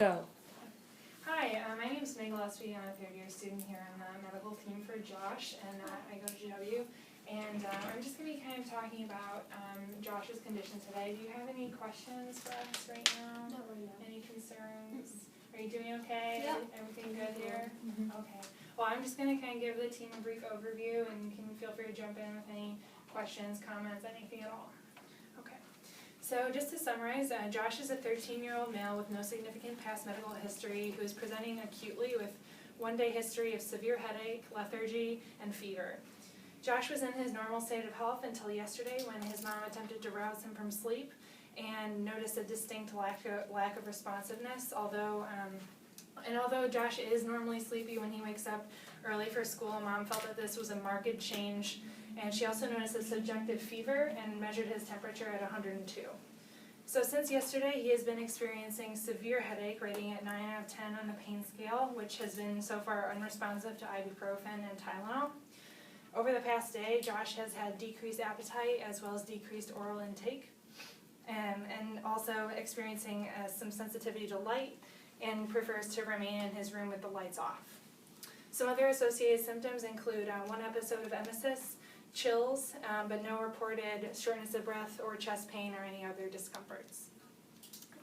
Go. Hi, my name is Meg Gillespie. I'm a third-year student here on the medical team for Josh, and I go to GW. And I'm just going to be kind of talking about Josh's condition today. Do you have any questions for us right now? Not right now. Any concerns? Are you doing okay? Yeah. Everything good here? Mm-hmm. Okay. Well, I'm just going to kind of give the team a brief overview, and you can feel free to jump in with any questions, comments, anything at all. Okay. So just to summarize, Josh is a 13-year-old male with no significant past medical history who is presenting acutely with one-day history of severe headache, lethargy, and fever. Josh was in his normal state of health until yesterday when his mom attempted to rouse him from sleep and noticed a distinct lack of responsiveness. Although Josh is normally sleepy when he wakes up early for school, Mom felt that this was a marked change, and she also noticed a subjective fever and measured his temperature at 102. So since yesterday, he has been experiencing severe headache, rating at 9 out of 10 on the pain scale, which has been so far unresponsive to ibuprofen and Tylenol. Over the past day, Josh has had decreased appetite as well as decreased oral intake, and also experiencing some sensitivity to light, and prefers to remain in his room with the lights off. Some other associated symptoms include one episode of emesis, chills, but no reported shortness of breath or chest pain or any other discomforts.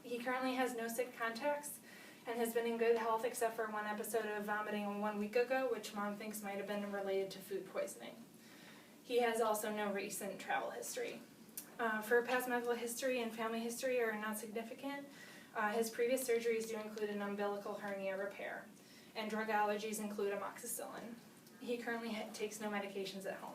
He currently has no sick contacts and has been in good health except for one episode of vomiting 1 week ago, which Mom thinks might have been related to food poisoning. He has also no recent travel history. For past medical history and family history are not significant. His previous surgeries do include an umbilical hernia repair, and drug allergies include amoxicillin. He currently takes no medications at home.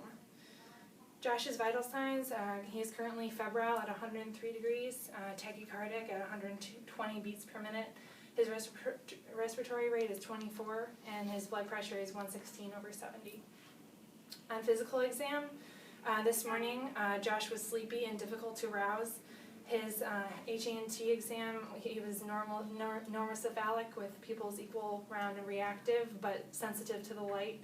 Josh's vital signs, he is currently febrile at 103 degrees, tachycardic at 120 beats per minute. His respiratory rate is 24, and his blood pressure is 116/70. On physical exam, this morning, Josh was sleepy and difficult to rouse. His HANT exam, he was normocephalic with pupils equal, round, and reactive, but sensitive to the light.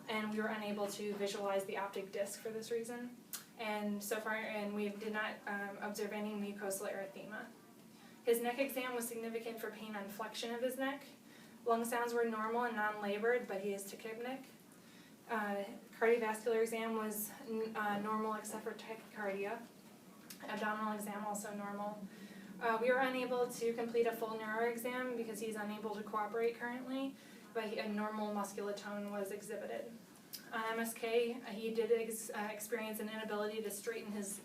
And we were unable to visualize the optic disc for this reason. And so far, we did not observe any mucosal erythema. His neck exam was significant for pain on flexion of his neck. Lung sounds were normal and non-labored, but he is tachypneic. Cardiovascular exam was normal except for tachycardia. Abdominal exam also normal. We were unable to complete a full neuro exam because he's unable to cooperate currently, but a normal musculotone was exhibited. On MSK, he did experience an inability to straighten his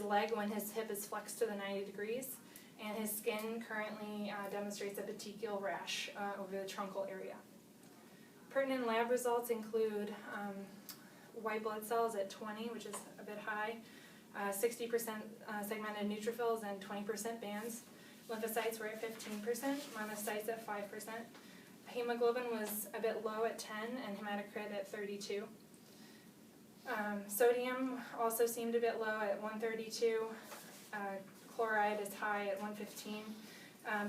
leg when his hip is flexed to the 90 degrees, and his skin currently demonstrates a petechial rash over the truncal area. Pertinent lab results include white blood cells at 20, which is a bit high, 60% segmented neutrophils and 20% bands. Lymphocytes were at 15%, monocytes at 5%. Hemoglobin was a bit low at 10 and hematocrit at 32. Sodium also seemed a bit low at 132. Chloride is high at 115.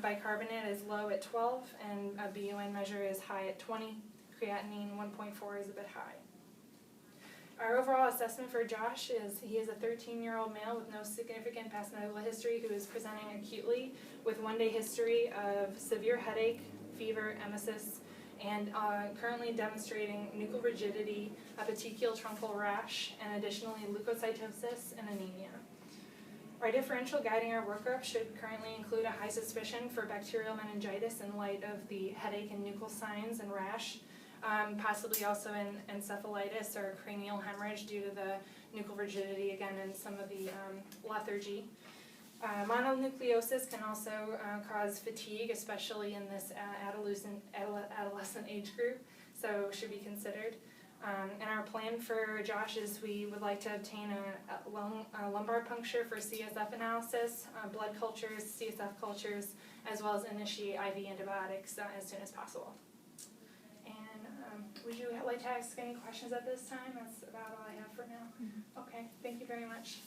Bicarbonate is low at 12, and a BUN measure is high at 20. Creatinine 1.4 is a bit high. Our overall assessment for Josh is he is a 13-year-old male with no significant past medical history who is presenting acutely with one-day history of severe headache, fever, emesis, and currently demonstrating nuchal rigidity, a petechial truncal rash, and additionally leukocytosis and anemia. Our differential guiding our workup should currently include a high suspicion for bacterial meningitis in light of the headache and nuchal signs and rash, possibly also in encephalitis or cranial hemorrhage due to the nuchal rigidity again and some of the lethargy. Mononucleosis can also cause fatigue, especially in this adolescent age group, so should be considered. And our plan for Josh is we would like to obtain a lumbar puncture for CSF analysis, blood cultures, CSF cultures, as well as initiate IV antibiotics as soon as possible. And would you like to ask any questions at this time? That's about all I have for now. Okay, thank you very much.